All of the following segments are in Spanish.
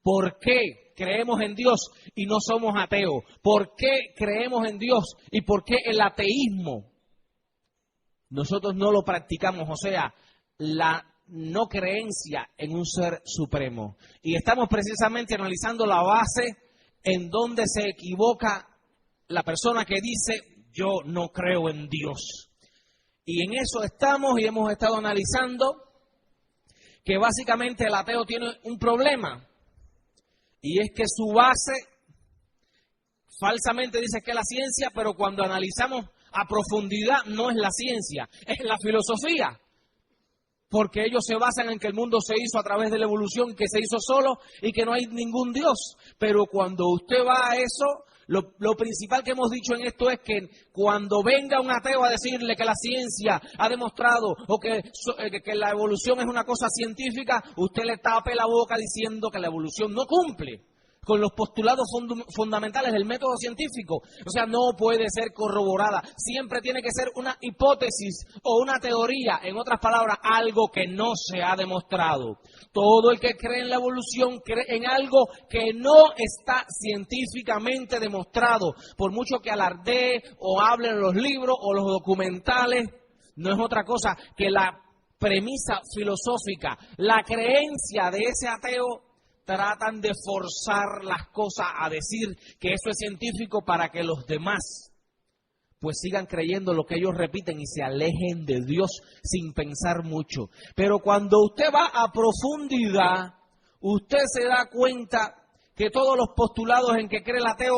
¿Por qué creemos en Dios y no somos ateos? ¿Por qué creemos en Dios y por qué el ateísmo nosotros no lo practicamos? O sea, la no creencia en un ser supremo. Y estamos precisamente analizando la base en donde se equivoca la persona que dice, yo no creo en Dios. Y en eso estamos y hemos estado analizando que básicamente el ateo tiene un problema. Y es que su base falsamente dice que es la ciencia, pero cuando analizamos a profundidad no es la ciencia, es la filosofía. Porque ellos se basan en que el mundo se hizo a través de la evolución, que se hizo solo y que no hay ningún Dios. Pero cuando usted va a eso, lo principal que hemos dicho en esto es que cuando venga un ateo a decirle que la ciencia ha demostrado o que la evolución es una cosa científica, usted le tape la boca diciendo que la evolución no cumple con los postulados fundamentales del método científico. O sea, no puede ser corroborada. Siempre tiene que ser una hipótesis o una teoría. En otras palabras, algo que no se ha demostrado. Todo el que cree en la evolución cree en algo que no está científicamente demostrado. Por mucho que alardee o hable en los libros o los documentales, no es otra cosa que la premisa filosófica, la creencia de ese ateo. Tratan de forzar las cosas a decir que eso es científico para que los demás pues sigan creyendo lo que ellos repiten y se alejen de Dios sin pensar mucho. Pero cuando usted va a profundidad, usted se da cuenta que todos los postulados en que cree el ateo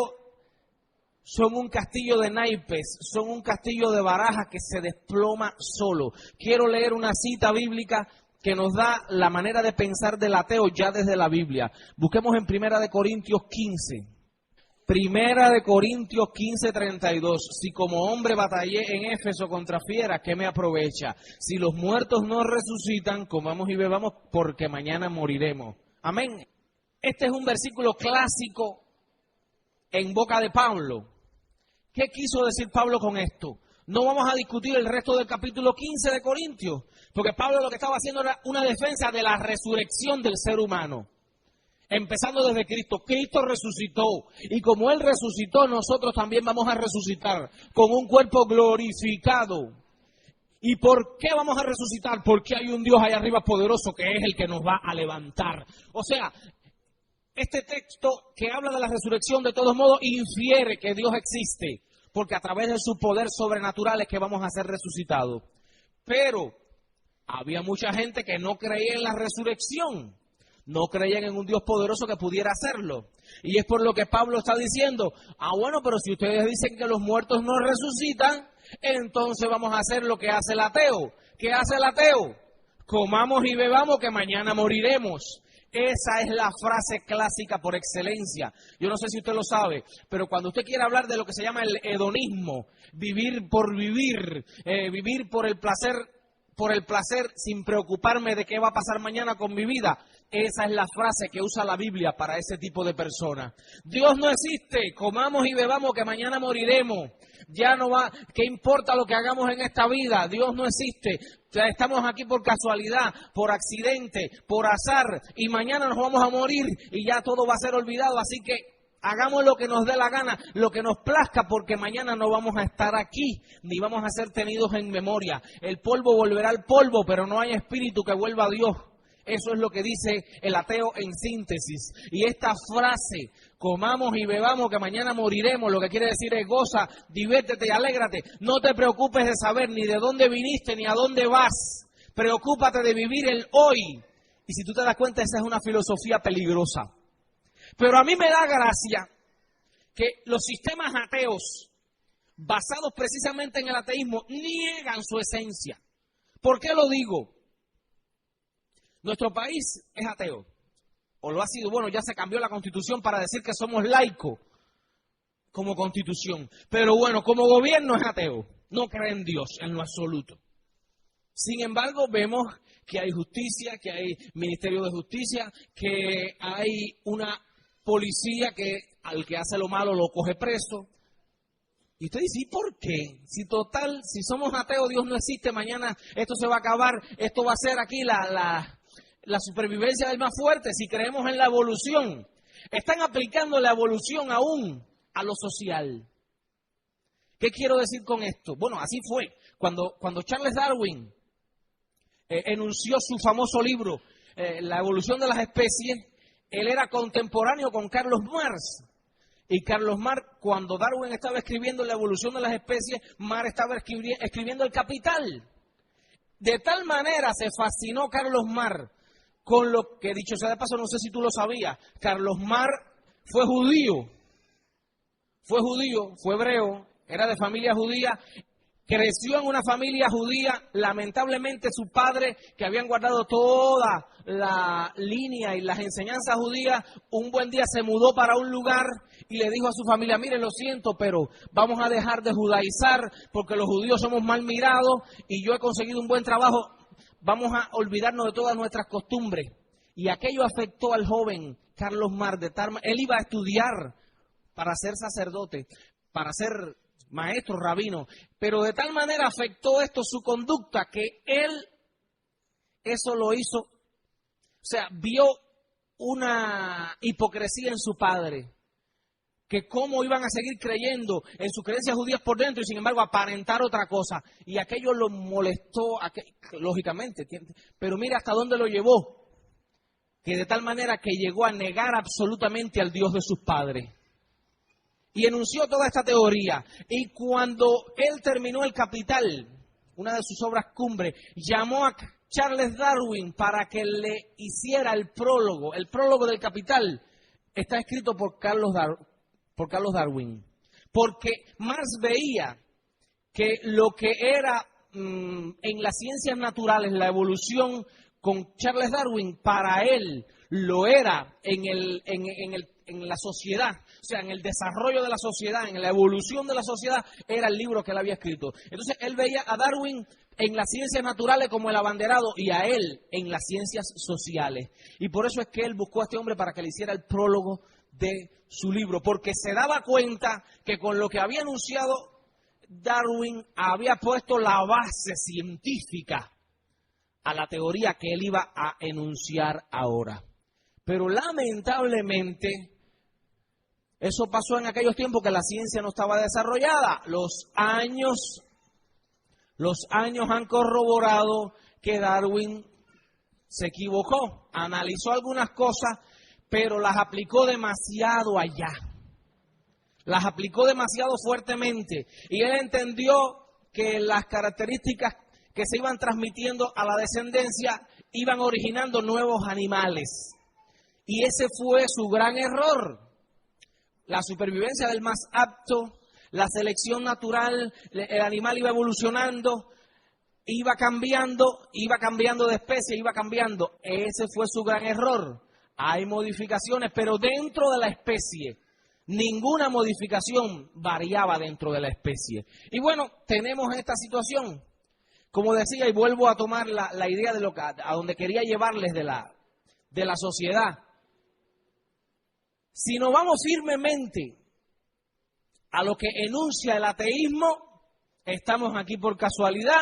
son un castillo de naipes, son un castillo de barajas que se desploma solo. Quiero leer una cita bíblica que nos da la manera de pensar del ateo ya desde la Biblia. Busquemos en 1 Corintios 15. 1 Corintios 15:32. Si como hombre batallé en Éfeso contra fieras, ¿qué me aprovecha? Si los muertos no resucitan, comamos y bebamos porque mañana moriremos. Amén. Este es un versículo clásico en boca de Pablo. ¿Qué quiso decir Pablo con esto? No vamos a discutir el resto del capítulo 15 de Corintios, porque Pablo lo que estaba haciendo era una defensa de la resurrección del ser humano. Empezando desde Cristo. Cristo resucitó, y como Él resucitó, nosotros también vamos a resucitar con un cuerpo glorificado. ¿Y por qué vamos a resucitar? Porque hay un Dios allá arriba poderoso que es el que nos va a levantar. O sea, este texto que habla de la resurrección de todos modos infiere que Dios existe, porque a través de su poder sobrenatural es que vamos a ser resucitados. Pero había mucha gente que no creía en la resurrección, no creían en un Dios poderoso que pudiera hacerlo. Y es por lo que Pablo está diciendo, bueno, pero si ustedes dicen que los muertos no resucitan, entonces vamos a hacer lo que hace el ateo. ¿Qué hace el ateo? Comamos y bebamos que mañana moriremos. Esa es la frase clásica por excelencia. Yo no sé si usted lo sabe, pero cuando usted quiere hablar de lo que se llama el hedonismo, vivir por vivir, vivir por el placer sin preocuparme de qué va a pasar mañana con mi vida, esa es la frase que usa la Biblia para ese tipo de personas. Dios no existe, comamos y bebamos que mañana moriremos. Ya no va, ¿qué importa lo que hagamos en esta vida? Dios no existe. Estamos aquí por casualidad, por accidente, por azar, y mañana nos vamos a morir y ya todo va a ser olvidado. Así que hagamos lo que nos dé la gana, lo que nos plazca, porque mañana no vamos a estar aquí, ni vamos a ser tenidos en memoria. El polvo volverá al polvo, pero no hay espíritu que vuelva a Dios. Eso es lo que dice el ateo en síntesis. Y esta frase, comamos y bebamos que mañana moriremos, lo que quiere decir es goza, diviértete y alégrate. No te preocupes de saber ni de dónde viniste ni a dónde vas. Preocúpate de vivir el hoy. Y si tú te das cuenta, esa es una filosofía peligrosa. Pero a mí me da gracia que los sistemas ateos, basados precisamente en el ateísmo, niegan su esencia. ¿Por qué lo digo? Nuestro país es ateo, o lo ha sido. Bueno, ya se cambió la constitución para decir que somos laicos como constitución, pero bueno, como gobierno es ateo, no cree en Dios en lo absoluto. Sin embargo, vemos que hay justicia, que hay ministerio de justicia, que hay una policía que al que hace lo malo lo coge preso. Y usted dice, ¿y por qué? Si total, si somos ateos, Dios no existe, mañana esto se va a acabar, esto va a ser aquí la la supervivencia del más fuerte, si creemos en la evolución, están aplicando la evolución aún a lo social. ¿Qué quiero decir con esto? Bueno, así fue. Cuando Charles Darwin enunció su famoso libro, La evolución de las especies, él era contemporáneo con Carlos Marx. Y Carlos Marx, cuando Darwin estaba escribiendo La evolución de las especies, Marx estaba escribiendo El Capital. De tal manera se fascinó Carlos Marx con lo que, dicho sea de paso, no sé si tú lo sabías, Carlos Marx fue judío, fue hebreo, era de familia judía, creció en una familia judía, lamentablemente su padre, que habían guardado toda la línea y las enseñanzas judías, un buen día se mudó para un lugar y le dijo a su familia, mire, lo siento, pero vamos a dejar de judaizar porque los judíos somos mal mirados y yo he conseguido un buen trabajo, vamos a olvidarnos de todas nuestras costumbres. Y aquello afectó al joven Carlos Marx de tal manera, él iba a estudiar para ser sacerdote, para ser maestro, rabino, pero de tal manera afectó esto su conducta que él eso lo hizo, o sea, vio una hipocresía en su padre, que cómo iban a seguir creyendo en sus creencias judías por dentro y sin embargo aparentar otra cosa, y aquello lo molestó, lógicamente, pero mira hasta dónde lo llevó, que de tal manera que llegó a negar absolutamente al Dios de sus padres. Y enunció toda esta teoría. Y cuando él terminó El Capital, una de sus obras cumbre, llamó a Charles Darwin para que le hiciera el prólogo. El prólogo del Capital está escrito por Carlos Darwin. Porque Marx veía que lo que era en las ciencias naturales, la evolución con Charles Darwin, para él lo era en la sociedad, o sea, en el desarrollo de la sociedad, en la evolución de la sociedad, era el libro que él había escrito. Entonces, él veía a Darwin en las ciencias naturales como el abanderado y a él en las ciencias sociales. Y por eso es que él buscó a este hombre para que le hiciera el prólogo de su libro, porque se daba cuenta que con lo que había anunciado Darwin había puesto la base científica a la teoría que él iba a enunciar ahora. Pero lamentablemente eso pasó en aquellos tiempos que la ciencia no estaba desarrollada. Los años han corroborado que Darwin se equivocó, analizó algunas cosas, pero las aplicó demasiado allá. Las aplicó demasiado fuertemente. Y él entendió que las características que se iban transmitiendo a la descendencia iban originando nuevos animales. Y ese fue su gran error. La supervivencia del más apto, la selección natural, el animal iba evolucionando, iba cambiando de especie, iba cambiando. Ese fue su gran error. Hay modificaciones, pero dentro de la especie, ninguna modificación variaba dentro de la especie. Y bueno, tenemos esta situación. Como decía, y vuelvo a tomar la idea de a donde quería llevarles de la sociedad. Si nos vamos firmemente a lo que enuncia el ateísmo, estamos aquí por casualidad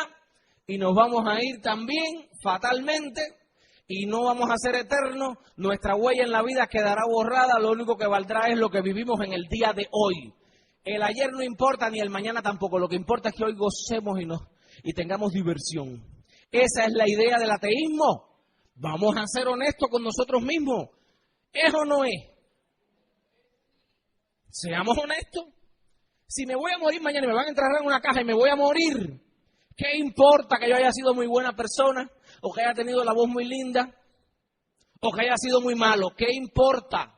y nos vamos a ir también fatalmente y no vamos a ser eternos. Nuestra huella en la vida quedará borrada, lo único que valdrá es lo que vivimos en el día de hoy. El ayer no importa ni el mañana tampoco, lo que importa es que hoy gocemos y tengamos diversión. Esa es la idea del ateísmo. Vamos a ser honestos con nosotros mismos. ¿Es o no es? Seamos honestos. Si me voy a morir mañana y me van a enterrar en una caja y me voy a morir, ¿qué importa que yo haya sido muy buena persona? ¿O que haya tenido la voz muy linda? ¿O que haya sido muy malo? ¿Qué importa?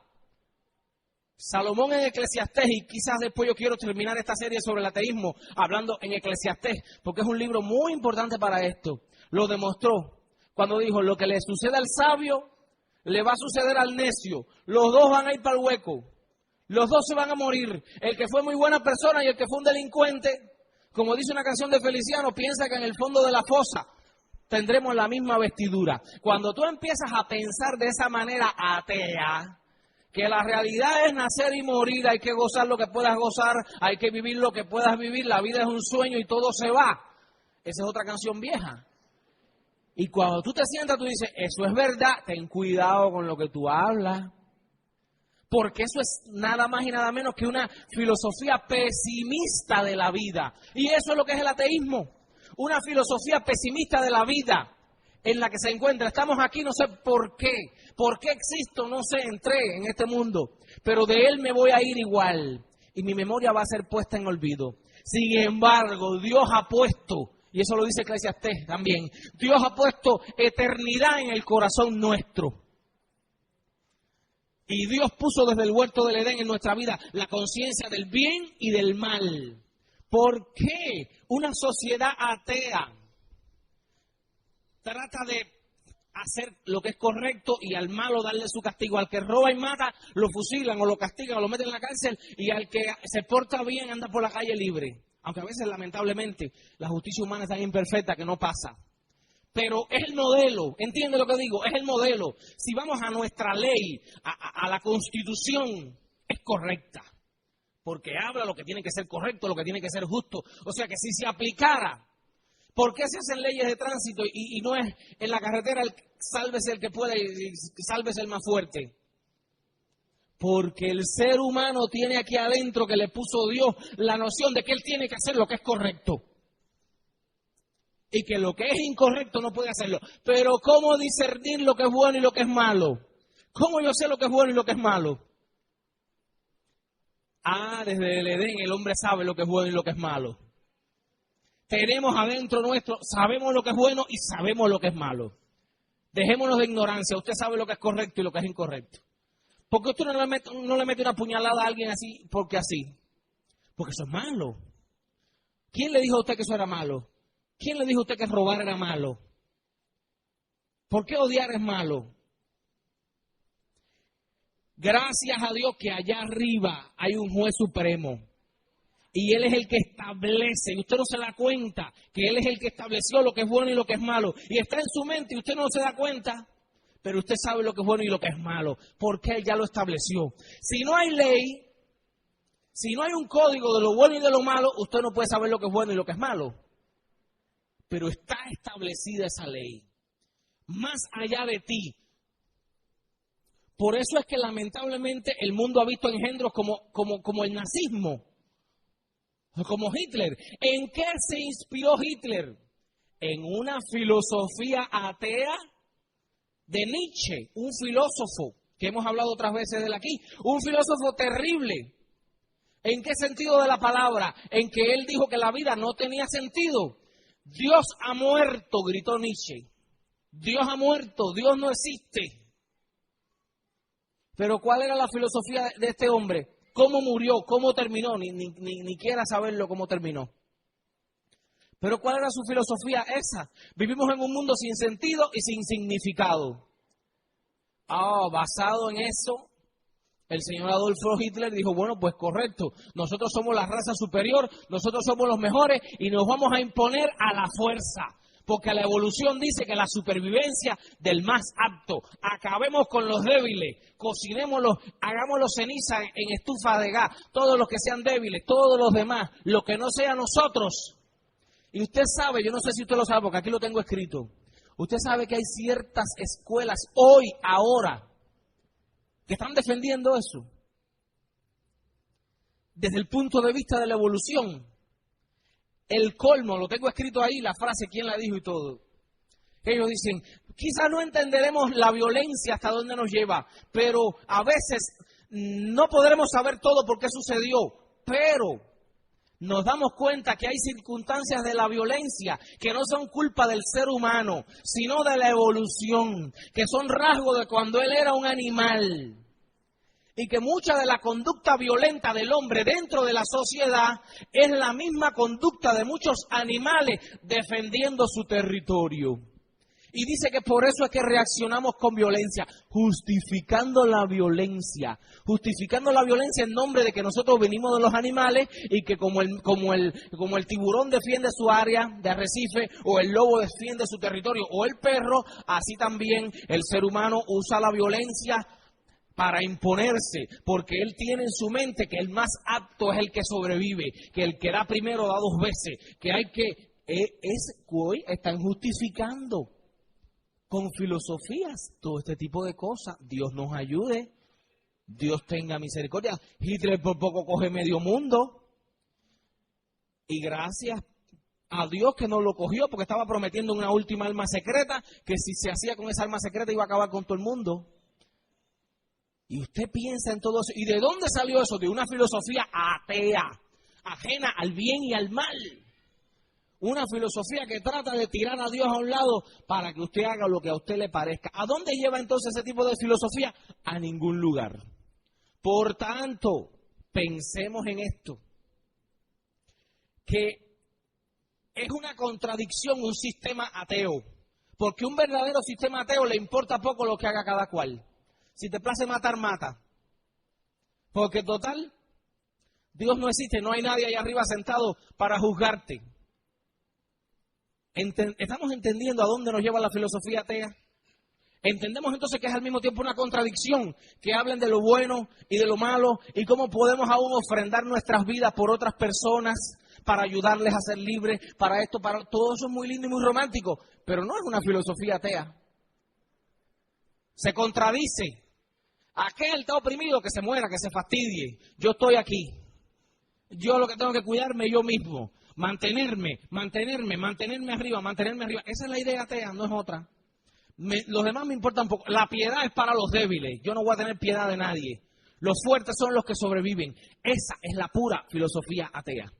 Salomón en Eclesiastés, y quizás después yo quiero terminar esta serie sobre el ateísmo hablando en Eclesiastés, porque es un libro muy importante para esto. Lo demostró cuando dijo, lo que le sucede al sabio, le va a suceder al necio. Los dos van a ir para el hueco. Los dos se van a morir. El que fue muy buena persona y el que fue un delincuente, como dice una canción de Feliciano, piensa que en el fondo de la fosa tendremos la misma vestidura. Cuando tú empiezas a pensar de esa manera atea, que la realidad es nacer y morir, hay que gozar lo que puedas gozar, hay que vivir lo que puedas vivir, la vida es un sueño y todo se va. Esa es otra canción vieja. Y cuando tú te sientas, tú dices, eso es verdad, ten cuidado con lo que tú hablas. Porque eso es nada más y nada menos que una filosofía pesimista de la vida. Y eso es lo que es el ateísmo. Una filosofía pesimista de la vida en la que se encuentra. Estamos aquí, no sé por qué. ¿Por qué existo? No sé, entré en este mundo. Pero de él me voy a ir igual. Y mi memoria va a ser puesta en olvido. Sin embargo, Dios ha puesto, y eso lo dice Eclesiastés también, Dios ha puesto eternidad en el corazón nuestro. Y Dios puso desde el huerto del Edén en nuestra vida la conciencia del bien y del mal. ¿Por qué una sociedad atea trata de hacer lo que es correcto y al malo darle su castigo? Al que roba y mata lo fusilan o lo castigan o lo meten en la cárcel, y al que se porta bien anda por la calle libre. Aunque a veces, lamentablemente, la justicia humana es tan imperfecta que no pasa. Pero es el modelo, ¿entiende lo que digo? Es el modelo. Si vamos a nuestra ley, a la Constitución, es correcta. Porque habla lo que tiene que ser correcto, lo que tiene que ser justo. O sea que si se aplicara, ¿por qué se hacen leyes de tránsito y no es en la carretera sálvese el que pueda y sálvese el más fuerte? Porque el ser humano tiene aquí adentro, que le puso Dios, la noción de que él tiene que hacer lo que es correcto. Y que lo que es incorrecto no puede hacerlo. Pero ¿cómo discernir lo que es bueno y lo que es malo? ¿Cómo yo sé lo que es bueno y lo que es malo? Desde el Edén el hombre sabe lo que es bueno y lo que es malo. Tenemos adentro nuestro, sabemos lo que es bueno y sabemos lo que es malo. Dejémonos de ignorancia. Usted sabe lo que es correcto y lo que es incorrecto. ¿Por qué usted no le mete una puñalada a alguien así porque así? Porque eso es malo. ¿Quién le dijo a usted que eso era malo? ¿Quién le dijo a usted que robar era malo? ¿Por qué odiar es malo? Gracias a Dios que allá arriba hay un juez supremo. Y Él es el que establece, y usted no se da cuenta que Él es el que estableció lo que es bueno y lo que es malo. Y está en su mente y usted no se da cuenta, pero usted sabe lo que es bueno y lo que es malo, porque Él ya lo estableció. Si no hay ley, si no hay un código de lo bueno y de lo malo, usted no puede saber lo que es bueno y lo que es malo. Pero está establecida esa ley, más allá de ti. Por eso es que lamentablemente el mundo ha visto engendros como el nazismo, como Hitler. ¿En qué se inspiró Hitler? En una filosofía atea de Nietzsche, un filósofo que hemos hablado otras veces de él aquí, un filósofo terrible. ¿En qué sentido de la palabra? En que él dijo que la vida no tenía sentido. Dios ha muerto, gritó Nietzsche. Dios ha muerto, Dios no existe. Pero ¿cuál era la filosofía de este hombre? ¿Cómo murió? ¿Cómo terminó? Ni quiera saberlo cómo terminó. Pero ¿cuál era su filosofía? Esa. Vivimos en un mundo sin sentido y sin significado. Basado en eso, el señor Adolfo Hitler dijo, bueno, pues correcto, nosotros somos la raza superior, nosotros somos los mejores y nos vamos a imponer a la fuerza. Porque la evolución dice que la supervivencia del más apto. Acabemos con los débiles, cocinémoslos, hagámoslos ceniza en estufa de gas, todos los que sean débiles, todos los demás, lo que no sea nosotros. Y usted sabe, yo no sé si usted lo sabe porque aquí lo tengo escrito, usted sabe que hay ciertas escuelas hoy, ahora, que están defendiendo eso. Desde el punto de vista de la evolución. El colmo, lo tengo escrito ahí, la frase, quién la dijo y todo. Ellos dicen, quizás no entenderemos la violencia hasta dónde nos lleva, pero a veces no podremos saber todo por qué sucedió, pero nos damos cuenta que hay circunstancias de la violencia que no son culpa del ser humano, sino de la evolución, que son rasgos de cuando él era un animal. Y que mucha de la conducta violenta del hombre dentro de la sociedad es la misma conducta de muchos animales defendiendo su territorio. Y dice que por eso es que reaccionamos con violencia, justificando la violencia en nombre de que nosotros venimos de los animales y que como el tiburón defiende su área de arrecife, o el lobo defiende su territorio, o el perro, así también el ser humano usa la violencia para imponerse, porque él tiene en su mente que el más apto es el que sobrevive, que el que da primero da dos veces, que hay que... hoy están justificando. con filosofías, todo este tipo de cosas. Dios nos ayude, Dios tenga misericordia. Hitler por poco coge medio mundo. Y gracias a Dios que no lo cogió, porque estaba prometiendo una última arma secreta, que si se hacía con esa arma secreta iba a acabar con todo el mundo. Y usted piensa en todo eso. ¿Y de dónde salió eso? De una filosofía atea, ajena al bien y al mal. Una filosofía que trata de tirar a Dios a un lado para que usted haga lo que a usted le parezca. ¿A dónde lleva entonces ese tipo de filosofía? A ningún lugar. Por tanto, pensemos en esto, que es una contradicción un sistema ateo, porque un verdadero sistema ateo le importa poco lo que haga cada cual. Si te place matar, mata. Porque total, Dios no existe, no hay nadie ahí arriba sentado para juzgarte. ¿Estamos entendiendo a dónde nos lleva la filosofía atea? Entendemos entonces que es al mismo tiempo una contradicción, que hablen de lo bueno y de lo malo, y cómo podemos aún ofrendar nuestras vidas por otras personas para ayudarles a ser libres, para esto, para todo eso es muy lindo y muy romántico, pero no es una filosofía atea. Se contradice. Aquel está oprimido, que se muera, que se fastidie. Yo estoy aquí. Yo lo que tengo que cuidarme yo mismo. Mantenerme arriba. Esa es la idea atea, no es otra. Los demás me importan poco. La piedad es para los débiles. Yo no voy a tener piedad de nadie. Los fuertes son los que sobreviven. Esa es la pura filosofía atea.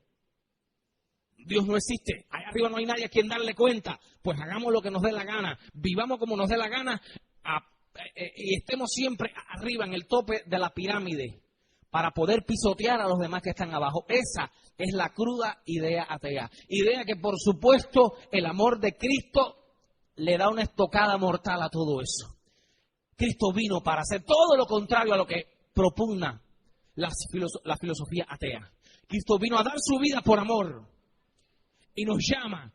Dios no existe. Allá arriba no hay nadie a quien darle cuenta. Pues hagamos lo que nos dé la gana. Vivamos como nos dé la gana. Y estemos siempre arriba, en el tope de la pirámide, para poder pisotear a los demás que están abajo. Esa es la cruda idea atea. Idea que, por supuesto, el amor de Cristo le da una estocada mortal a todo eso. Cristo vino para hacer todo lo contrario a lo que propugna la filosofía atea. Cristo vino a dar su vida por amor y nos llama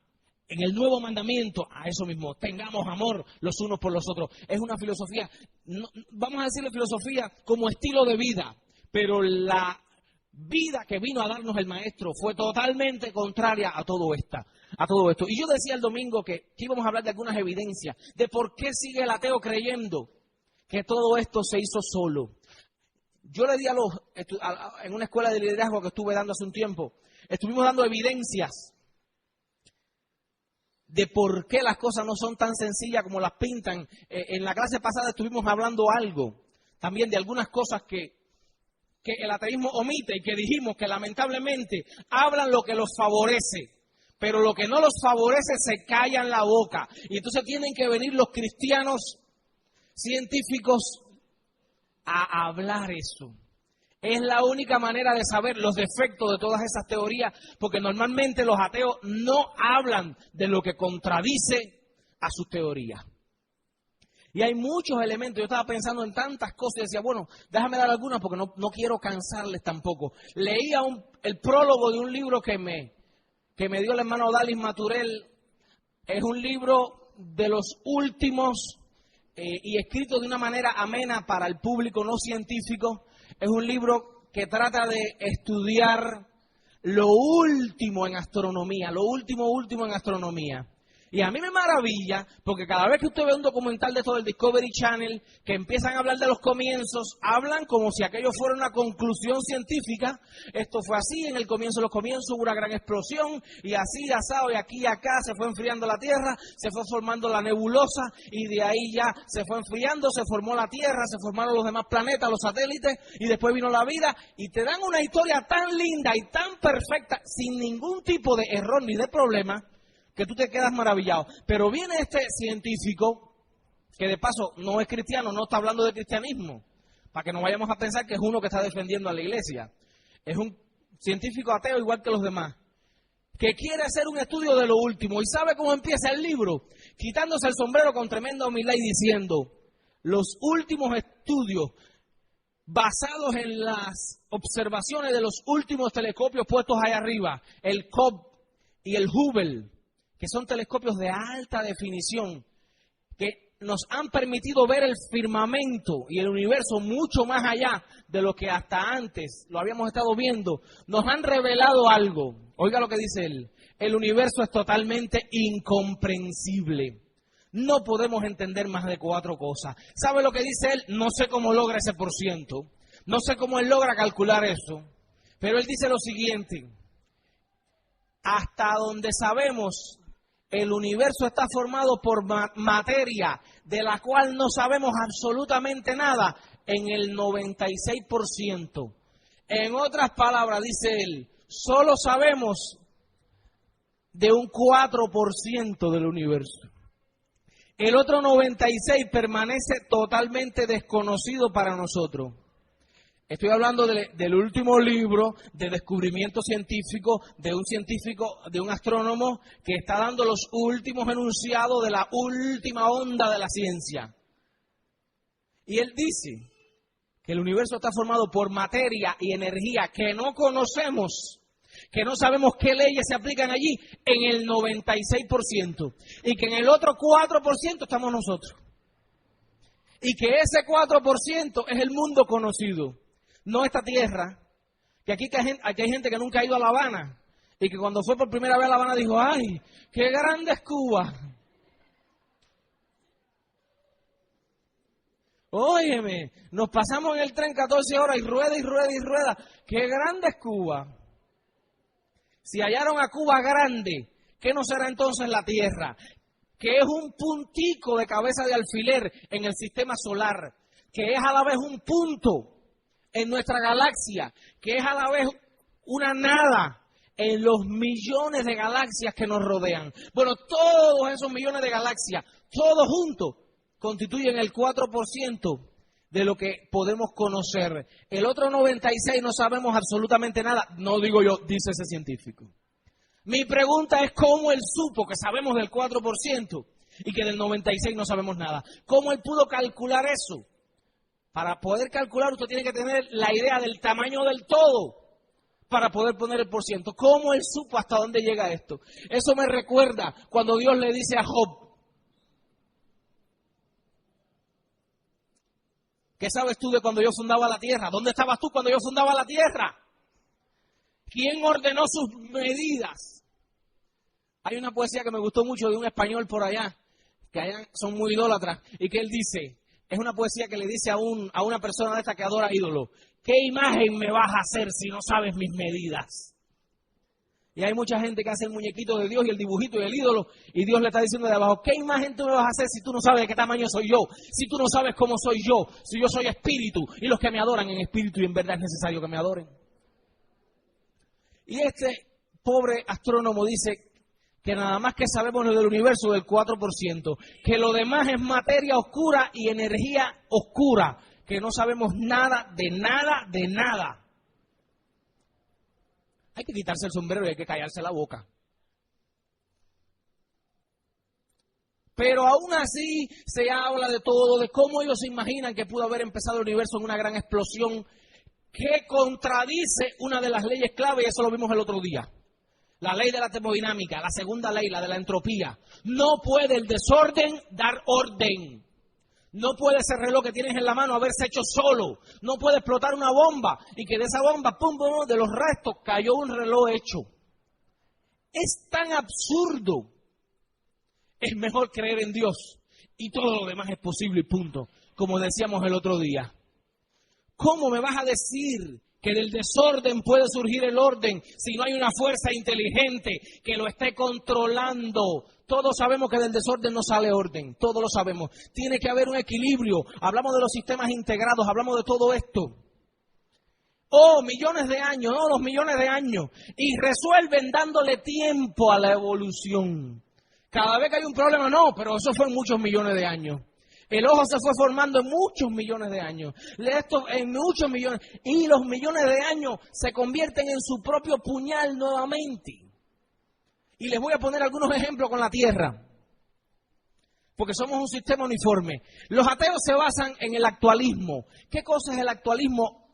en el nuevo mandamiento a eso mismo. Tengamos amor los unos por los otros. Es una filosofía, no, vamos a decirle filosofía como estilo de vida, pero la vida que vino a darnos el Maestro fue totalmente contraria a todo esto. Y yo decía el domingo que íbamos a hablar de algunas evidencias de por qué sigue el ateo creyendo que todo esto se hizo solo. Yo le di en una escuela de liderazgo que estuve dando hace un tiempo, estuvimos dando evidencias de por qué las cosas no son tan sencillas como las pintan. En la clase pasada estuvimos hablando algo también de algunas cosas que el ateísmo omite y que dijimos que lamentablemente hablan lo que los favorece, pero lo que no los favorece se callan la boca. Y entonces tienen que venir los cristianos científicos a hablar eso. Es la única manera de saber los defectos de todas esas teorías, porque normalmente los ateos no hablan de lo que contradice a sus teorías. Y hay muchos elementos. Yo estaba pensando en tantas cosas y decía, bueno, déjame dar algunas porque no quiero cansarles tampoco. Leía el prólogo de un libro que me dio el hermano Dalis Maturel. Es un libro de los últimos y escrito de una manera amena para el público no científico. Es un libro que trata de estudiar lo último en astronomía, lo último en astronomía. Y a mí me maravilla, porque cada vez que usted ve un documental de todo el Discovery Channel, que empiezan a hablar de los comienzos, hablan como si aquello fuera una conclusión científica. Esto fue así, en el comienzo de los comienzos hubo una gran explosión, y así, asado, y aquí y acá se fue enfriando la Tierra, se fue formando la nebulosa, y de ahí ya se fue enfriando, se formó la Tierra, se formaron los demás planetas, los satélites, y después vino la vida, y te dan una historia tan linda y tan perfecta, sin ningún tipo de error ni de problema, que tú te quedas maravillado. Pero viene este científico, que de paso no es cristiano, no está hablando de cristianismo, para que no vayamos a pensar que es uno que está defendiendo a la iglesia. Es un científico ateo igual que los demás, que quiere hacer un estudio de lo último. ¿Y sabe cómo empieza el libro? Quitándose el sombrero con tremenda humildad y diciendo, los últimos estudios basados en las observaciones de los últimos telescopios puestos ahí arriba, el Cobb y el Hubble, que son telescopios de alta definición, que nos han permitido ver el firmamento y el universo mucho más allá de lo que hasta antes lo habíamos estado viendo, nos han revelado algo. Oiga lo que dice él: el universo es totalmente incomprensible. No podemos entender más de 4 cosas. ¿Sabe lo que dice él? No sé cómo logra ese por ciento. No sé cómo él logra calcular eso. Pero él dice lo siguiente. Hasta donde sabemos, el universo está formado por materia de la cual no sabemos absolutamente nada en el 96%. En otras palabras, dice él, solo sabemos de un 4% del universo. El otro 96% permanece totalmente desconocido para nosotros. Estoy hablando del último libro de descubrimiento científico, de un astrónomo que está dando los últimos enunciados de la última onda de la ciencia. Y él dice que el universo está formado por materia y energía que no conocemos, que no sabemos qué leyes se aplican allí, en el 96%. Y que en el otro 4% estamos nosotros. Y que ese 4% es el mundo conocido. No esta tierra, que aquí hay gente que nunca ha ido a La Habana y que cuando fue por primera vez a La Habana dijo, ¡ay, qué grande es Cuba! Óyeme, nos pasamos en el tren 14 horas y rueda y rueda y rueda. ¡Qué grande es Cuba! Si hallaron a Cuba grande, ¿qué no será entonces la Tierra? Que es un puntico de cabeza de alfiler en el sistema solar, que es a la vez un punto en nuestra galaxia, que es a la vez una nada en los millones de galaxias que nos rodean. Bueno, todos esos millones de galaxias, todos juntos, constituyen el 4% de lo que podemos conocer. El otro 96% no sabemos absolutamente nada. No digo yo, dice ese científico. Mi pregunta es cómo él supo que sabemos del 4% y que del 96% no sabemos nada. ¿Cómo él pudo calcular eso? Para poder calcular, usted tiene que tener la idea del tamaño del todo para poder poner el porciento. ¿Cómo él supo hasta dónde llega esto? Eso me recuerda cuando Dios le dice a Job, ¿qué sabes tú de cuando yo fundaba la tierra? ¿Dónde estabas tú cuando yo fundaba la tierra? ¿Quién ordenó sus medidas? Hay una poesía que me gustó mucho de un español por allá, que allá son muy idólatras, y que él dice... Es una poesía que le dice a una persona de esta que adora ídolos, ¿qué imagen me vas a hacer si no sabes mis medidas? Y hay mucha gente que hace el muñequito de Dios y el dibujito y el ídolo, y Dios le está diciendo de abajo, ¿qué imagen tú me vas a hacer si tú no sabes de qué tamaño soy yo? Si tú no sabes cómo soy yo, si yo soy espíritu, y los que me adoran en espíritu y en verdad es necesario que me adoren. Y este pobre astrónomo dice que nada más que sabemos lo del universo del 4%, que lo demás es materia oscura y energía oscura, que no sabemos nada, de nada, de nada. Hay que quitarse el sombrero y hay que callarse la boca. Pero aún así se habla de todo, de cómo ellos se imaginan que pudo haber empezado el universo en una gran explosión que contradice una de las leyes clave, y eso lo vimos el otro día. La ley de la termodinámica, la segunda ley, la de la entropía. No puede el desorden dar orden. No puede ese reloj que tienes en la mano haberse hecho solo. No puede explotar una bomba y que de esa bomba, pum, pum, de los restos cayó un reloj hecho. Es tan absurdo. Es mejor creer en Dios y todo lo demás es posible y punto. Como decíamos el otro día. ¿Cómo me vas a decir que del desorden puede surgir el orden si no hay una fuerza inteligente que lo esté controlando? Todos sabemos que del desorden no sale orden, todos lo sabemos. Tiene que haber un equilibrio. Hablamos de los sistemas integrados, hablamos de todo esto. Oh, millones de años, no, los millones de años. Y resuelven dándole tiempo a la evolución. Cada vez que hay un problema, no, pero eso fue en muchos millones de años. El ojo se fue formando en muchos millones de años. Esto en muchos millones. Y los millones de años se convierten en su propio puñal nuevamente. Y les voy a poner algunos ejemplos con la Tierra. Porque somos un sistema uniforme. Los ateos se basan en el actualismo. ¿Qué cosa es el actualismo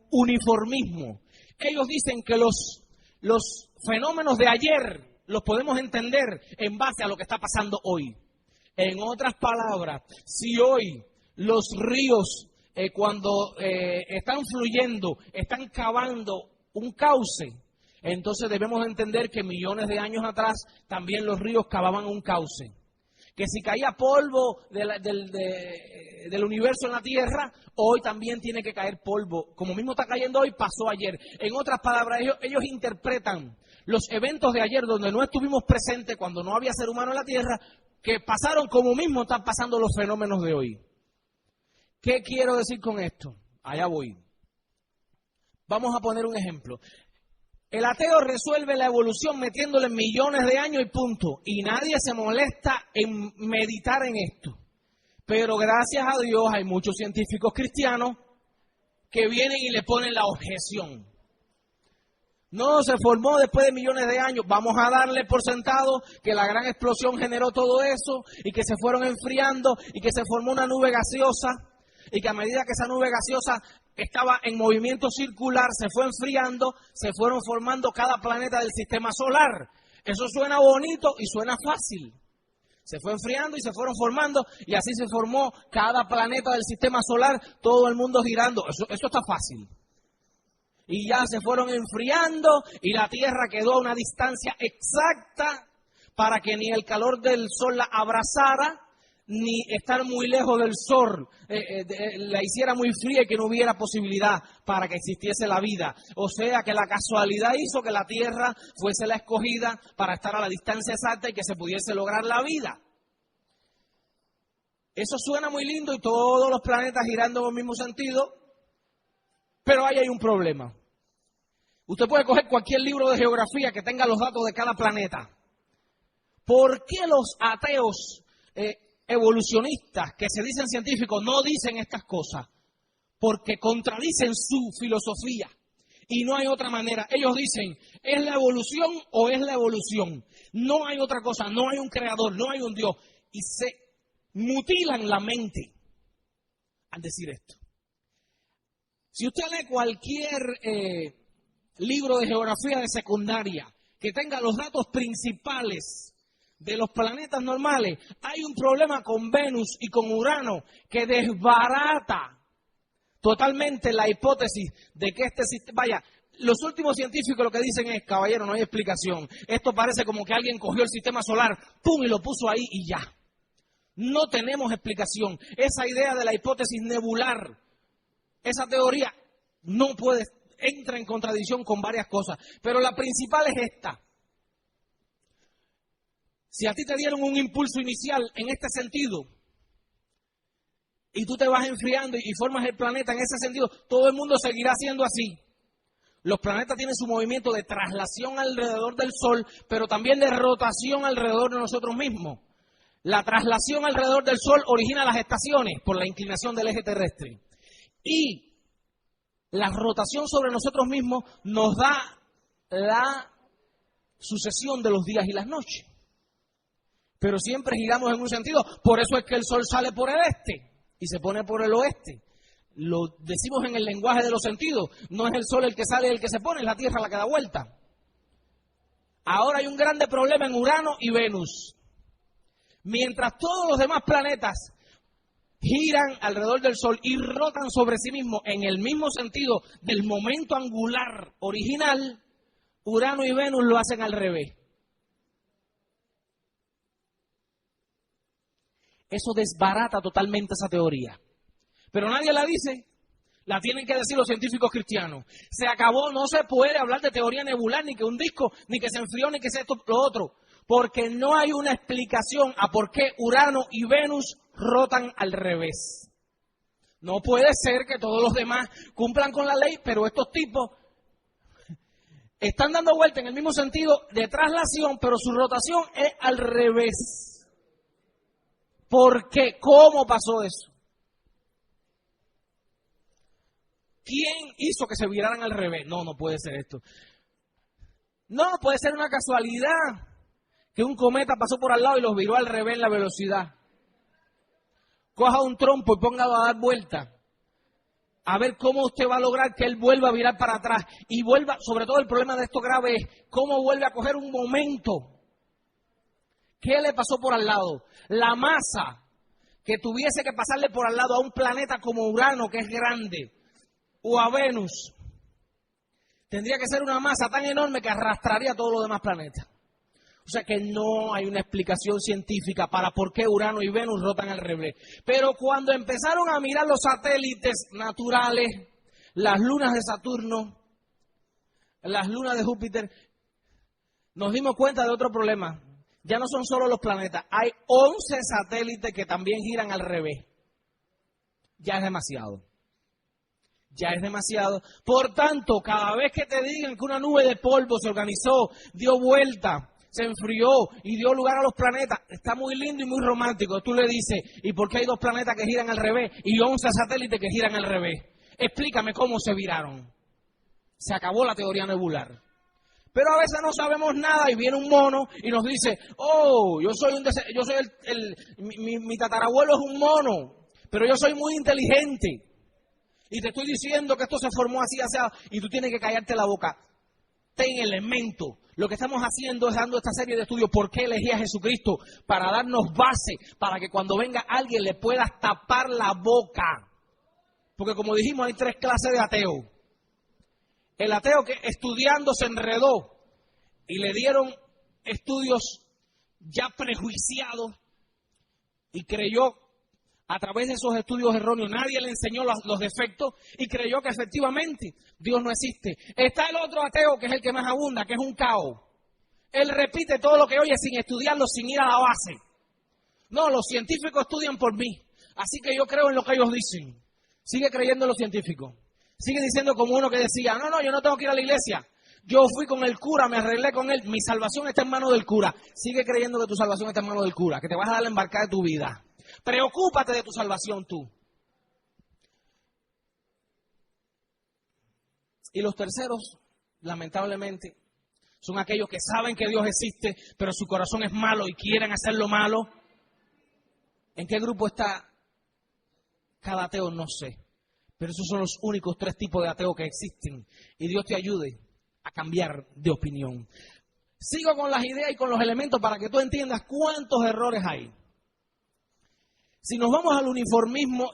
uniformismo? Ellos dicen que los fenómenos de ayer los podemos entender en base a lo que está pasando hoy. En otras palabras, si hoy los ríos cuando están fluyendo, están cavando un cauce, entonces debemos entender que millones de años atrás también los ríos cavaban un cauce. Que si caía polvo del universo en la Tierra, hoy también tiene que caer polvo. Como mismo está cayendo hoy, pasó ayer. En otras palabras, ellos interpretan los eventos de ayer donde no estuvimos presentes, cuando no había ser humano en la Tierra, que pasaron como mismo están pasando los fenómenos de hoy. ¿Qué quiero decir con esto? Allá voy. Vamos a poner un ejemplo. El ateo resuelve la evolución metiéndole millones de años y punto. Y nadie se molesta en meditar en esto. Pero gracias a Dios hay muchos científicos cristianos que vienen y le ponen la objeción. No, se formó después de millones de años. Vamos a darle por sentado que la gran explosión generó todo eso y que se fueron enfriando y que se formó una nube gaseosa y que a medida que esa nube gaseosa estaba en movimiento circular, se fue enfriando, se fueron formando cada planeta del sistema solar. Eso suena bonito y suena fácil. Se fue enfriando y se fueron formando y así se formó cada planeta del sistema solar, todo el mundo girando. Eso está fácil. Y ya se fueron enfriando y la Tierra quedó a una distancia exacta para que ni el calor del Sol la abrazara, ni estar muy lejos del Sol la hiciera muy fría y que no hubiera posibilidad para que existiese la vida. O sea que la casualidad hizo que la Tierra fuese la escogida para estar a la distancia exacta y que se pudiese lograr la vida. Eso suena muy lindo y todos los planetas girando en el mismo sentido, pero ahí hay un problema. Usted puede coger cualquier libro de geografía que tenga los datos de cada planeta. ¿Por qué los ateos evolucionistas que se dicen científicos no dicen estas cosas? Porque contradicen su filosofía y no hay otra manera. Ellos dicen, ¿es la evolución o es la evolución? No hay otra cosa, no hay un creador, no hay un Dios. Y se mutilan la mente al decir esto. Si usted lee cualquier libro de geografía de secundaria que tenga los datos principales de los planetas normales, hay un problema con Venus y con Urano que desbarata totalmente la hipótesis de que este sistema... Vaya, los últimos científicos lo que dicen es, caballero, no hay explicación. Esto parece como que alguien cogió el sistema solar, pum, y lo puso ahí y ya. No tenemos explicación. Esa idea de la hipótesis nebular, esa teoría no puede, entra en contradicción con varias cosas. Pero la principal es esta. Si a ti te dieron un impulso inicial en este sentido, y tú te vas enfriando y formas el planeta en ese sentido, todo el mundo seguirá siendo así. Los planetas tienen su movimiento de traslación alrededor del Sol, pero también de rotación alrededor de nosotros mismos. La traslación alrededor del Sol origina las estaciones por la inclinación del eje terrestre. Y la rotación sobre nosotros mismos nos da la sucesión de los días y las noches. Pero siempre giramos en un sentido. Por eso es que el Sol sale por el este y se pone por el oeste. Lo decimos en el lenguaje de los sentidos. No es el Sol el que sale y el que se pone, es la Tierra la que da vuelta. Ahora hay un grande problema en Urano y Venus. Mientras todos los demás planetas giran alrededor del Sol y rotan sobre sí mismos en el mismo sentido del momento angular original, Urano y Venus lo hacen al revés. Eso desbarata totalmente esa teoría. Pero nadie la dice, la tienen que decir los científicos cristianos. Se acabó, no se puede hablar de teoría nebular, ni que un disco, ni que se enfrió, ni que sea esto, lo otro. Porque no hay una explicación a por qué Urano y Venus rotan al revés. No puede ser que todos los demás cumplan con la ley, pero estos tipos están dando vuelta en el mismo sentido de traslación, pero su rotación es al revés. ¿Por qué? ¿Cómo pasó eso? ¿Quién hizo que se viraran al revés? No puede ser esto. No, puede ser una casualidad que un cometa pasó por al lado y los viró al revés en la velocidad. Coja un trompo y póngalo a dar vuelta. A ver cómo usted va a lograr que él vuelva a virar para atrás. Y vuelva, sobre todo el problema de esto grave es cómo vuelve a coger un momento. ¿Qué le pasó por al lado? La masa que tuviese que pasarle por al lado a un planeta como Urano, que es grande, o a Venus, tendría que ser una masa tan enorme que arrastraría a todos los demás planetas. O sea que no hay una explicación científica para por qué Urano y Venus rotan al revés. Pero cuando empezaron a mirar los satélites naturales, las lunas de Saturno, las lunas de Júpiter, nos dimos cuenta de otro problema. Ya no son solo los planetas, hay 11 satélites que también giran al revés. Ya es demasiado. Ya es demasiado. Por tanto, cada vez que te digan que una nube de polvo se organizó, dio vuelta, se enfrió y dio lugar a los planetas, está muy lindo y muy romántico. Tú le dices, ¿y por qué hay 2 planetas que giran al revés y 11 satélites que giran al revés? Explícame cómo se viraron. Se acabó la teoría nebular. Pero a veces no sabemos nada y viene un mono y nos dice, oh, mi tatarabuelo es un mono, pero yo soy muy inteligente. Y te estoy diciendo que esto se formó así, y tú tienes que callarte la boca. Ten elemento. Lo que estamos haciendo es dando esta serie de estudios. ¿Por qué elegí a Jesucristo? Para darnos base, para que cuando venga alguien le puedas tapar la boca. Porque como dijimos, hay 3 clases de ateo. El ateo que estudiando se enredó y le dieron estudios ya prejuiciados y creyó a través de esos estudios erróneos, nadie le enseñó los defectos y creyó que efectivamente Dios no existe. Está el otro ateo que es el que más abunda, que es un caos. Él repite todo lo que oye sin estudiarlo, sin ir a la base. No, los científicos estudian por mí, así que yo creo en lo que ellos dicen. Sigue creyendo en los científicos. Sigue diciendo como uno que decía, no, yo no tengo que ir a la iglesia. Yo fui con el cura, me arreglé con él, mi salvación está en manos del cura. Sigue creyendo que tu salvación está en manos del cura, que te vas a dar la embarcada de tu vida. Preocúpate de tu salvación tú. Y los terceros, lamentablemente, son aquellos que saben que Dios existe, pero su corazón es malo y quieren hacer lo malo. ¿En qué grupo está cada ateo? No sé. Pero esos son los únicos 3 tipos de ateos que existen. Y Dios te ayude a cambiar de opinión. Sigo con las ideas y con los elementos para que tú entiendas cuántos errores hay. Si nos vamos al uniformismo,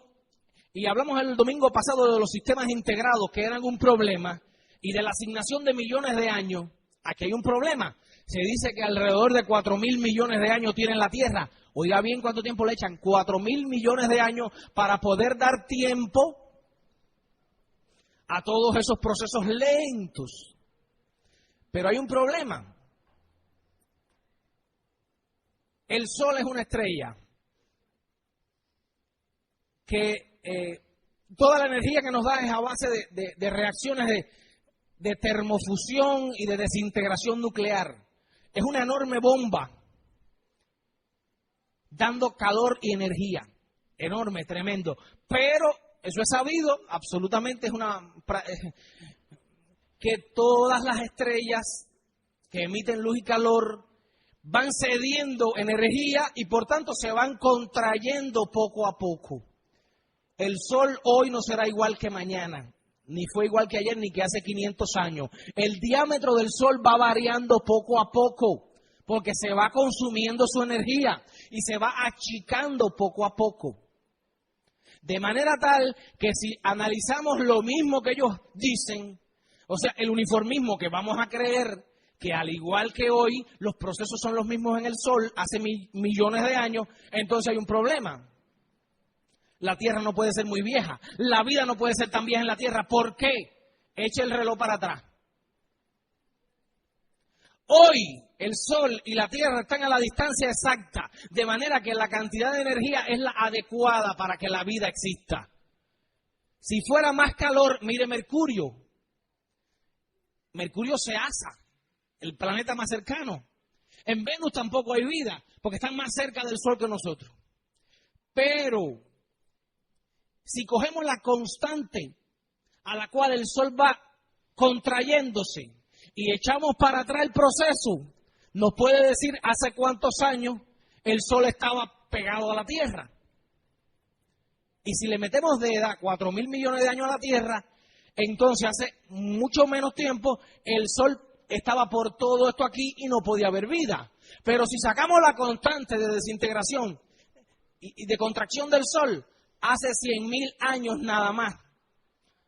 y hablamos el domingo pasado de los sistemas integrados que eran un problema, y de la asignación de millones de años, aquí hay un problema. Se dice que alrededor de 4.000 millones de años tiene la Tierra. Oiga bien cuánto tiempo le echan, 4.000 millones de años para poder dar tiempo a todos esos procesos lentos. Pero hay un problema. El Sol es una estrella que toda la energía que nos da es a base de reacciones de termofusión y de desintegración nuclear. Es una enorme bomba dando calor y energía. Enorme, tremendo. Pero eso es sabido, absolutamente que todas las estrellas que emiten luz y calor van cediendo energía y por tanto se van contrayendo poco a poco. El Sol hoy no será igual que mañana, ni fue igual que ayer, ni que hace 500 años. El diámetro del Sol va variando poco a poco, porque se va consumiendo su energía y se va achicando poco a poco. De manera tal que si analizamos lo mismo que ellos dicen, o sea, el uniformismo que vamos a creer que al igual que hoy los procesos son los mismos en el Sol hace millones de años, entonces hay un problema. La Tierra no puede ser muy vieja, la vida no puede ser tan vieja en la Tierra. ¿Por qué? Eche el reloj para atrás. Hoy el Sol y la Tierra están a la distancia exacta, de manera que la cantidad de energía es la adecuada para que la vida exista. Si fuera más calor, mire Mercurio. Mercurio se asa, el planeta más cercano. En Venus tampoco hay vida, porque están más cerca del Sol que nosotros. Pero si cogemos la constante a la cual el Sol va contrayéndose y echamos para atrás el proceso, nos puede decir hace cuántos años el Sol estaba pegado a la Tierra. Y si le metemos de edad 4.000 millones de años a la Tierra, entonces hace mucho menos tiempo el Sol estaba por todo esto aquí y no podía haber vida. Pero si sacamos la constante de desintegración y de contracción del Sol, hace 100.000 años nada más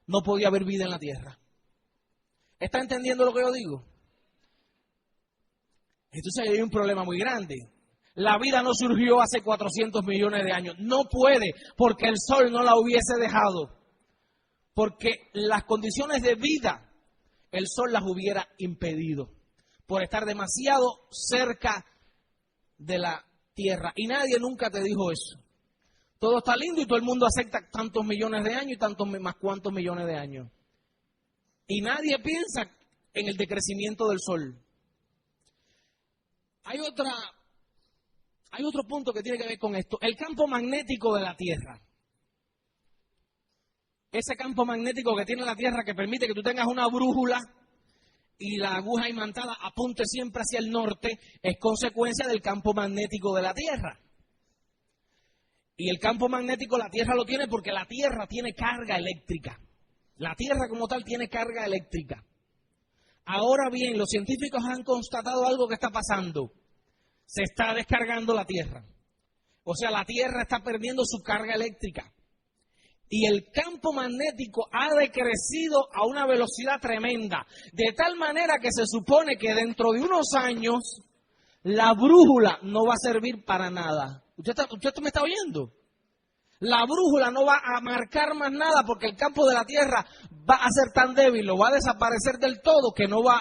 no podía haber vida en la Tierra. ¿Está entendiendo lo que yo digo? Entonces hay un problema muy grande. La vida no surgió hace 400 millones de años. No puede, porque el sol no la hubiese dejado. Porque las condiciones de vida, el sol las hubiera impedido. Por estar demasiado cerca de la tierra. Y nadie nunca te dijo eso. Todo está lindo y todo el mundo acepta tantos millones de años y tantos más cuantos millones de años. Y nadie piensa en el decrecimiento del sol. Hay otro punto que tiene que ver con esto. El campo magnético de la Tierra. Ese campo magnético que tiene la Tierra que permite que tú tengas una brújula y la aguja imantada apunte siempre hacia el norte, es consecuencia del campo magnético de la Tierra. Y el campo magnético la Tierra lo tiene porque la Tierra tiene carga eléctrica. La Tierra como tal tiene carga eléctrica. Ahora bien, los científicos han constatado algo que está pasando. Se está descargando la Tierra. O sea, la Tierra está perdiendo su carga eléctrica. Y el campo magnético ha decrecido a una velocidad tremenda. De tal manera que se supone que dentro de unos años la brújula no va a servir para nada. ¿Usted me está oyendo? La brújula no va a marcar más nada porque el campo de la Tierra va a ser tan débil, o va a desaparecer del todo, que no va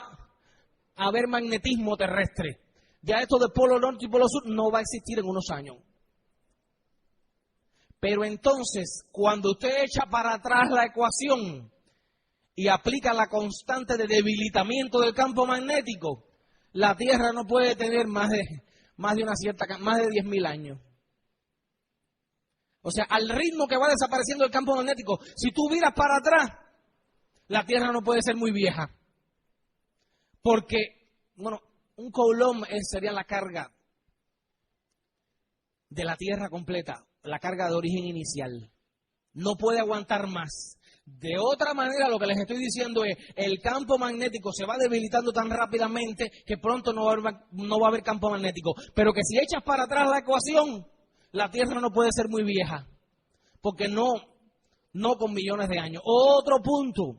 a haber magnetismo terrestre. Ya esto de polo norte y polo sur no va a existir en unos años. Pero entonces, cuando usted echa para atrás la ecuación y aplica la constante de debilitamiento del campo magnético, la Tierra no puede tener más de 10.000 años. O sea, al ritmo que va desapareciendo el campo magnético, si tú miras para atrás, la Tierra no puede ser muy vieja. Porque, un coulomb sería la carga de la Tierra completa, la carga de origen inicial. No puede aguantar más. De otra manera, lo que les estoy diciendo es, el campo magnético se va debilitando tan rápidamente que pronto no va a haber campo magnético. Pero que si echas para atrás la ecuación, la Tierra no puede ser muy vieja, porque no con millones de años. Otro punto.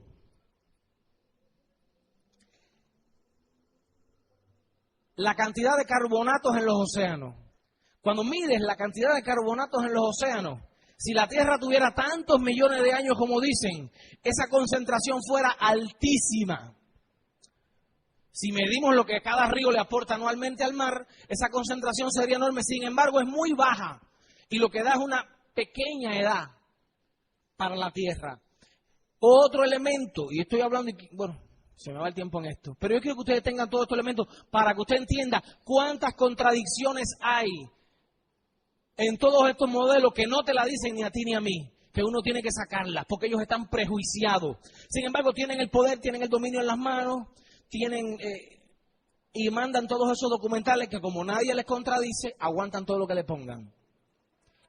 La cantidad de carbonatos en los océanos. Cuando mides la cantidad de carbonatos en los océanos, si la Tierra tuviera tantos millones de años como dicen, esa concentración fuera altísima. Si medimos lo que cada río le aporta anualmente al mar, esa concentración sería enorme. Sin embargo, es muy baja y lo que da es una pequeña edad para la Tierra. Otro elemento, y estoy hablando, se me va el tiempo en esto, pero yo quiero que ustedes tengan todos estos elementos para que usted entienda cuántas contradicciones hay en todos estos modelos que no te la dicen ni a ti ni a mí, que uno tiene que sacarlas porque ellos están prejuiciados. Sin embargo, tienen el poder, tienen el dominio en las manos, y mandan todos esos documentales que, como nadie les contradice, aguantan todo lo que le pongan.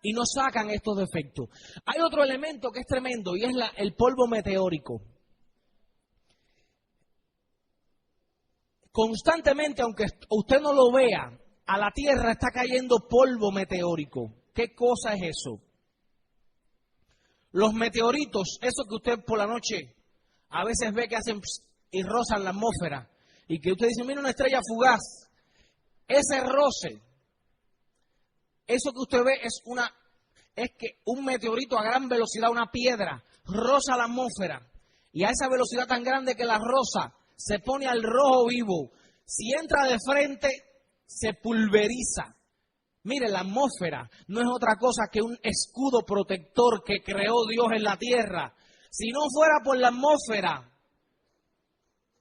Y no sacan estos defectos. Hay otro elemento que es tremendo y es el polvo meteórico. Constantemente, aunque usted no lo vea, a la Tierra está cayendo polvo meteórico. ¿Qué cosa es eso? Los meteoritos, esos que usted por la noche a veces ve que hacen y rozan la atmósfera, y que usted dice, mira una estrella fugaz, ese roce, eso que usted ve es que un meteorito a gran velocidad, una piedra, roza la atmósfera, y a esa velocidad tan grande que la roza, se pone al rojo vivo. Si entra de frente, se pulveriza. Mire, la atmósfera no es otra cosa que un escudo protector que creó Dios en la tierra. Si no fuera por la atmósfera,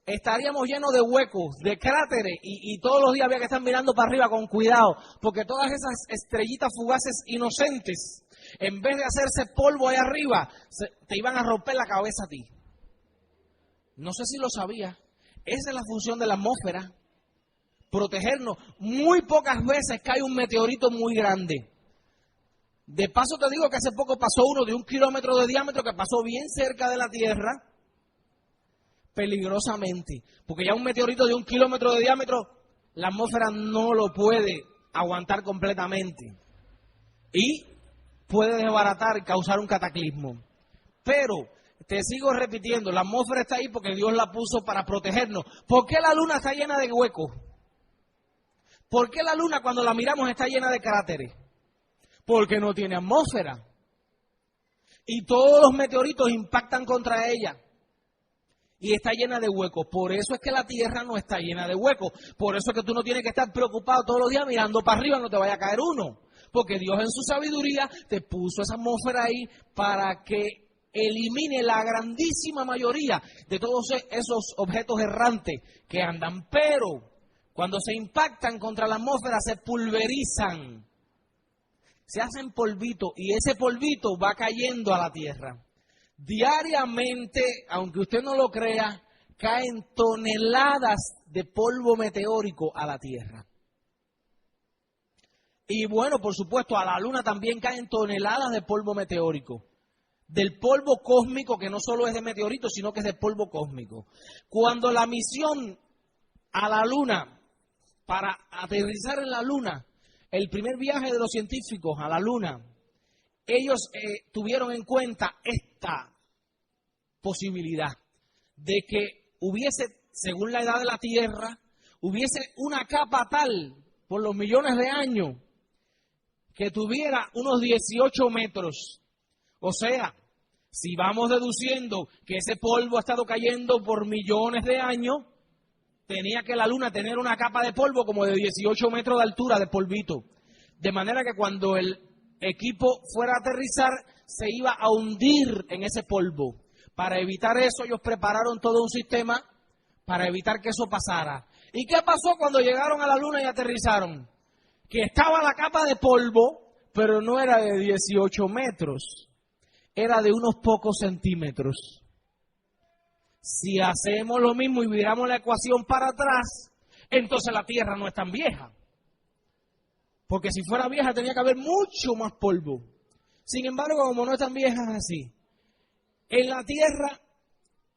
estaríamos llenos de huecos, de cráteres, y todos los días había que estar mirando para arriba con cuidado, porque todas esas estrellitas fugaces inocentes, en vez de hacerse polvo ahí arriba, te iban a romper la cabeza a ti. No sé si lo sabía. Esa es la función de la atmósfera, protegernos. Muy pocas veces cae un meteorito muy grande. De paso te digo que hace poco pasó uno de 1 kilómetro de diámetro que pasó bien cerca de la Tierra, peligrosamente, porque ya un meteorito de 1 kilómetro de diámetro, la atmósfera no lo puede aguantar completamente y puede desbaratar y causar un cataclismo. Pero te sigo repitiendo, la atmósfera está ahí porque Dios la puso para protegernos. ¿Por qué la luna está llena de huecos? ¿Por qué la luna cuando la miramos está llena de cráteres? Porque no tiene atmósfera. Y todos los meteoritos impactan contra ella. Y está llena de huecos. Por eso es que la Tierra no está llena de huecos. Por eso es que tú no tienes que estar preocupado todos los días mirando para arriba, no te vaya a caer uno. Porque Dios en su sabiduría te puso esa atmósfera ahí para que elimine la grandísima mayoría de todos esos objetos errantes que andan. Pero cuando se impactan contra la atmósfera se pulverizan. Se hacen polvito y ese polvito va cayendo a la Tierra. Diariamente, aunque usted no lo crea, caen toneladas de polvo meteórico a la Tierra. Y bueno, por supuesto, a la Luna también caen toneladas de polvo meteórico. Del polvo cósmico, que no solo es de meteoritos, sino que es de polvo cósmico. Cuando la misión a la Luna, para aterrizar en la Luna, el primer viaje de los científicos a la Luna, ellos tuvieron en cuenta esta posibilidad de que hubiese, según la edad de la Tierra, hubiese una capa tal por los millones de años que tuviera unos 18 metros. O sea, si vamos deduciendo que ese polvo ha estado cayendo por millones de años, tenía que la Luna tener una capa de polvo como de 18 metros de altura de polvito. De manera que cuando el equipo fuera a aterrizar, se iba a hundir en ese polvo. Para evitar eso, ellos prepararon todo un sistema para evitar que eso pasara. ¿Y qué pasó cuando llegaron a la Luna y aterrizaron? Que estaba la capa de polvo, pero no era de 18 metros, era de unos pocos centímetros. Si hacemos lo mismo y viramos la ecuación para atrás, entonces la Tierra no es tan vieja. Porque si fuera vieja tenía que haber mucho más polvo. Sin embargo, como no es tan vieja, es así. En la Tierra,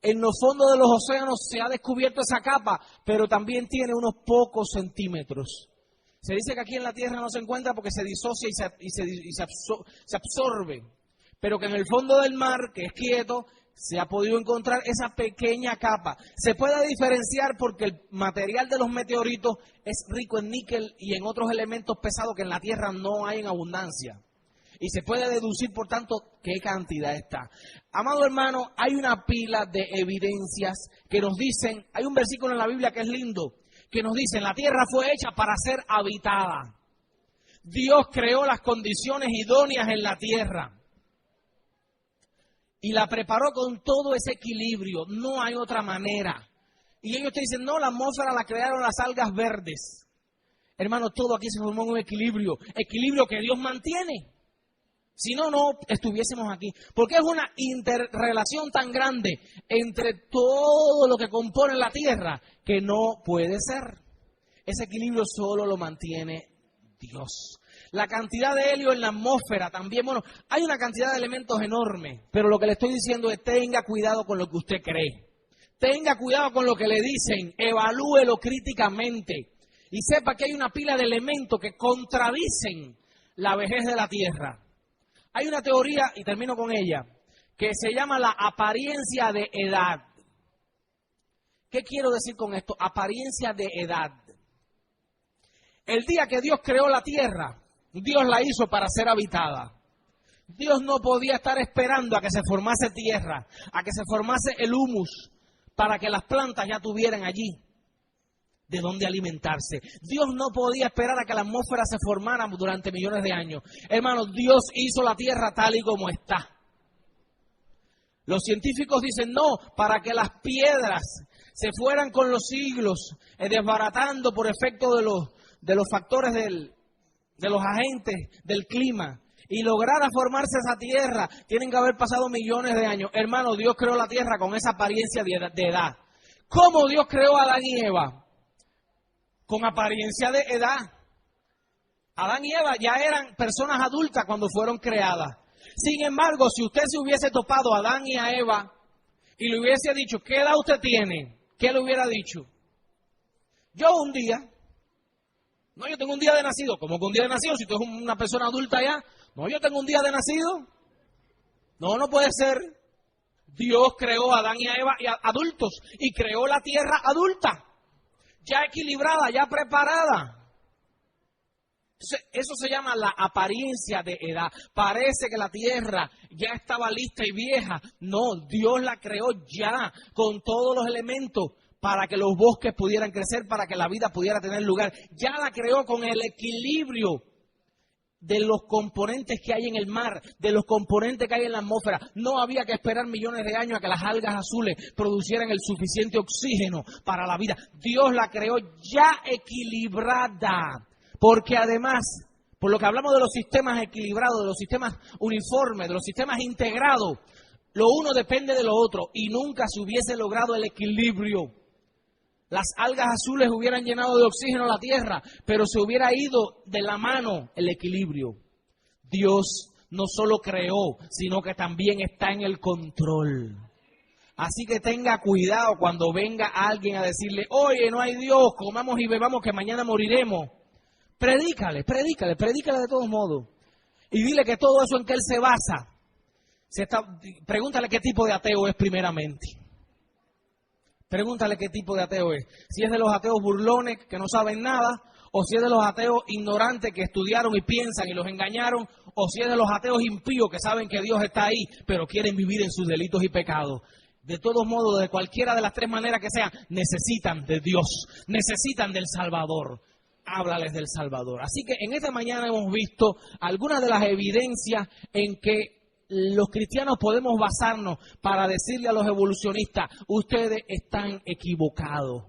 en los fondos de los océanos se ha descubierto esa capa, pero también tiene unos pocos centímetros. Se dice que aquí en la Tierra no se encuentra porque se disocia y se absorbe. Pero que en el fondo del mar, que es quieto, se ha podido encontrar esa pequeña capa. Se puede diferenciar porque el material de los meteoritos es rico en níquel y en otros elementos pesados que en la Tierra no hay en abundancia. Y se puede deducir, por tanto, qué cantidad está. Amado hermano, hay una pila de evidencias que nos dicen, hay un versículo en la Biblia que es lindo, que nos dice, la Tierra fue hecha para ser habitada. Dios creó las condiciones idóneas en la Tierra. Y la preparó con todo ese equilibrio, no hay otra manera. Y ellos te dicen, no, la atmósfera la crearon las algas verdes. Hermano, todo aquí se formó en un equilibrio que Dios mantiene. Si no, no estuviésemos aquí. Porque es una interrelación tan grande entre todo lo que compone la Tierra que no puede ser. Ese equilibrio solo lo mantiene Dios. La cantidad de helio en la atmósfera también, bueno, hay una cantidad de elementos enormes, pero lo que le estoy diciendo es tenga cuidado con lo que usted cree. Tenga cuidado con lo que le dicen, evalúelo críticamente y sepa que hay una pila de elementos que contradicen la vejez de la Tierra. Hay una teoría, y termino con ella, que se llama la apariencia de edad. ¿Qué quiero decir con esto? Apariencia de edad. El día que Dios creó la Tierra, Dios la hizo para ser habitada. Dios no podía estar esperando a que se formase tierra, a que se formase el humus, para que las plantas ya tuvieran allí de dónde alimentarse. Dios no podía esperar a que la atmósfera se formara durante millones de años. Hermanos, Dios hizo la tierra tal y como está. Los científicos dicen no, para que las piedras se fueran con los siglos, desbaratando por efecto de los factores de los agentes del clima, y lograra formarse esa tierra, tienen que haber pasado millones de años. Hermano, Dios creó la tierra con esa apariencia de edad. ¿Cómo Dios creó a Adán y Eva? Con apariencia de edad. Adán y Eva ya eran personas adultas cuando fueron creadas. Sin embargo, si usted se hubiese topado a Adán y a Eva y le hubiese dicho, ¿qué edad usted tiene? ¿Qué le hubiera dicho? Yo un día. No, yo tengo un día de nacido. ¿Cómo que un día de nacido? Si tú eres una persona adulta ya. No, yo tengo un día de nacido. No, no puede ser. Dios creó a Adán y a Eva adultos y creó la tierra adulta, ya equilibrada, ya preparada. Entonces, eso se llama la apariencia de edad. Parece que la tierra ya estaba lista y vieja. No, Dios la creó ya con todos los elementos para que los bosques pudieran crecer, para que la vida pudiera tener lugar. Ya la creó con el equilibrio de los componentes que hay en el mar, de los componentes que hay en la atmósfera. No había que esperar millones de años a que las algas azules producieran el suficiente oxígeno para la vida. Dios la creó ya equilibrada. Porque además, por lo que hablamos de los sistemas equilibrados, de los sistemas uniformes, de los sistemas integrados, lo uno depende de lo otro y nunca se hubiese logrado el equilibrio. Las algas azules hubieran llenado de oxígeno la tierra, pero se hubiera ido de la mano el equilibrio. Dios no solo creó, sino que también está en el control. Así que tenga cuidado cuando venga alguien a decirle, oye, no hay Dios, comamos y bebamos que mañana moriremos. Predícale de todos modos. Y dile que todo eso en que él se basa. Pregúntale qué tipo de ateo es primeramente. Pregúntale qué tipo de ateo es. Si es de los ateos burlones que no saben nada, o si es de los ateos ignorantes que estudiaron y piensan y los engañaron, o si es de los ateos impíos que saben que Dios está ahí, pero quieren vivir en sus delitos y pecados. De todos modos, de cualquiera de las tres maneras que sean, necesitan de Dios, necesitan del Salvador. Háblales del Salvador. Así que en esta mañana hemos visto algunas de las evidencias en que los cristianos podemos basarnos para decirle a los evolucionistas, ustedes están equivocados.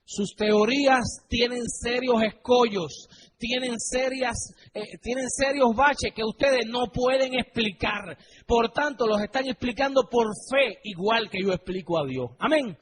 Sus teorías tienen serios escollos, tienen serios baches que ustedes no pueden explicar. Por tanto, los están explicando por fe, igual que yo explico a Dios. Amén.